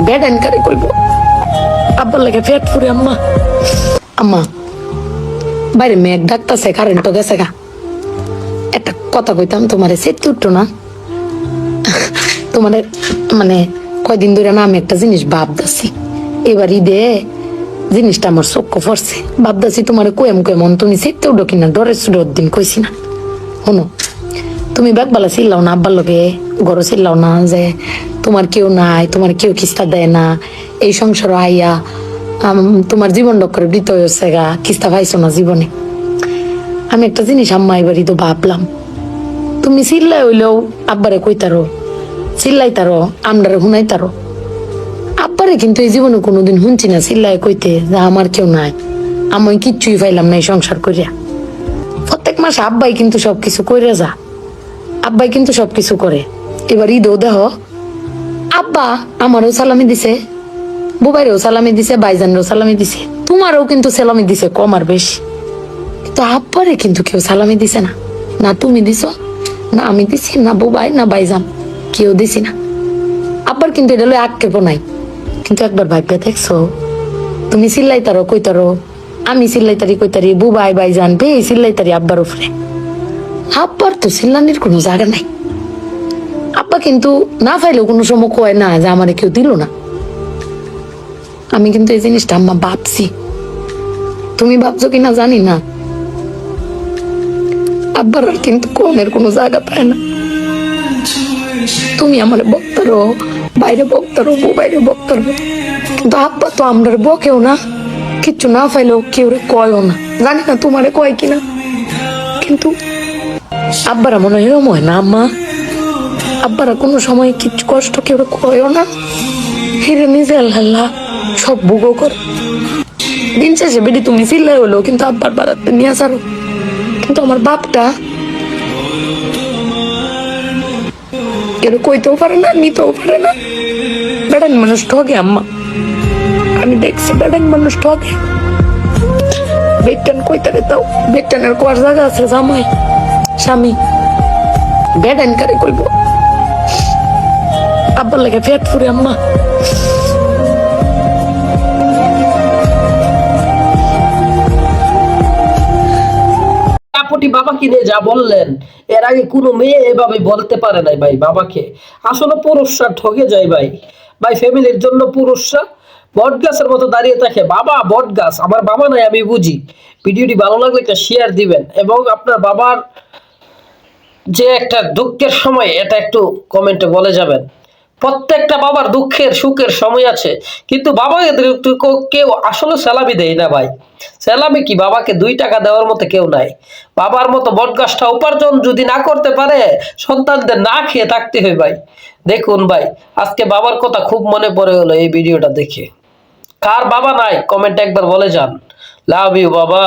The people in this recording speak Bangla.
বেড এনকারে কইব আব্বার লাগে পেট ফুরে আম্মা আম্মা বাইরে মেঘ ডাকতাছে কারেন্ট গেছে গা একটা কথা কইতাম তোমারে সেট উঠতো না তোমার মানে কয়দিন ধরে না আমি একটা জিনিস ভাবতেছি এবার ঈদে জিনিসটা আমার চোখ পড়ছে ভাবতেছি তোমার কেমন তুমি সেটতে উঠো কিনা ডরের সুরের দিন কইছি না শোনো তুমি ব্যাগবালা চিল্লাও না আব্বার লগে ঘরে চিল্লাও না যে তোমার কেউ নাই তোমার কেউ কিস্তা দেয় না এই সংসার আইয়া তোমার জীবন ডক্করে বৃত হয়েছে গা কিস্তা পাইছো না জীবনে আমি একটা জিনিস আম্মা এবারই তো ভাবলাম তুমি চিল্লাই হইলেও আব্বারে কইতারো চিল্লাইতারো আমরারে শুনাইতারো আব্বারে কিন্তু এই জীবনে কোনোদিন শুনছি না চিল্লাই কইতে যে আমার কেউ নাই আমি কিচ্ছুই পাইলাম না এই সংসার করিয়া প্রত্যেক মাসে আব্বাই কিন্তু সবকিছু করে যা আব্বাই কিন্তু সবকিছু করে এবার ঈদও দেহ আব্বা আমারও সালামি দিছে বুবাইরেও সালামি দিছে বাইজানরেও সালামি দিছে তোমারও কিন্তু সালামি দিছে কম আর বেশি কিন্তু আব্বারে কিন্তু কেউ সালামি দিছে না না তুমি দিছো না আমি দিছি না বুবাই না বাইজান কেউ দিছি না আব্বার কিন্তু এটা লই আক্ষেপও নাই কিন্তু একবার ভাইবা দেখছো তুমি চিল্লাইতারো কইতারো আমি চিল্লাইতারি কইতারি বুবাই বাইজান বে চিল্লাইতারি আব্বার উপরে আব্বার তো চিল্লানির কোনো জায়গা নাই আব্বা কিন্তু না পাইলেও কোনো সময় কয় না যে আমারে কেউ দিল না আমি কিন্তু এই জিনিসটা আম্মা ভাবছি তুমি ভাবছো কিনা জানি না আব্বার আর কিন্তু কমের কোনো জায়গা পায় না তুমি আমার বক্তারো বাইরে বক্তারো বাইরে বক্তারো কিন্তু আব্বা তো আমরা বকেও না কিচ্ছু না পাইলেও কেউ কয়ও না জানি না তোমারে কয় কিনা কিন্তু আব্বারা মনে হয় এরম হয় না আম্মা আব্বারা কোনো সময় কিছু কষ্ট কেউ কয়ও না হিরে নিজে আল্লাহ সব ভোগও করে দিন শেষে বেডি তুমি চিল্লাই হলো কিন্তু আব্বার বাড়াতে নিয়ে আসারো কিন্তু আমার বাপটা কেউ কইতেও পারে না নিতেও পারে না বেড়ান মানুষ ঠকে আম্মা আমি দেখছি বেড়ান মানুষ ঠকে বেটান কইতারে তাও বেটানের কোয়ার জায়গা আছে জামাই স্বামী বেড়ান কারে কইব আব্বার লাগে পেট ফুরে আম্মা আপনি বাবাকে নিয়ে যা বললেন এর আগে কোনো মেয়ে এভাবে বলতে পারে নাই ভাই বাবাকে আসলে পুরুষরা ঠকে যায় ভাই ভাই ফ্যামিলির জন্য পুরুষরা বট গাছের মতো দাঁড়িয়ে থাকে বাবা বট গাছ আমার বাবা নাই আমি বুঝি ভিডিওটি ভালো লাগলে একটা শেয়ার দিবেন এবং আপনার বাবার যে একটা দুঃখের সময় এটা একটু কমেন্টে বলে যাবেন প্রত্যেকটা বাবার দুঃখের সুখের সময় আছে কিন্তু বাবাকে কেউ আসলে সালামি দেয় না ভাই সালামি কি বাবাকে 2 টাকা দেওয়ার মতো কেউ নাই বাবার মতো বটগাছটা উপার্জন যদি না করতে পারে সন্তানদের না খেয়ে থাকতে হয় ভাই দেখুন ভাই আজকে বাবার কথা খুব মনে পড়ে হলো এই ভিডিওটা দেখে কার বাবা নাই কমেন্টে একবার বলে যান লাভ ইউ বাবা।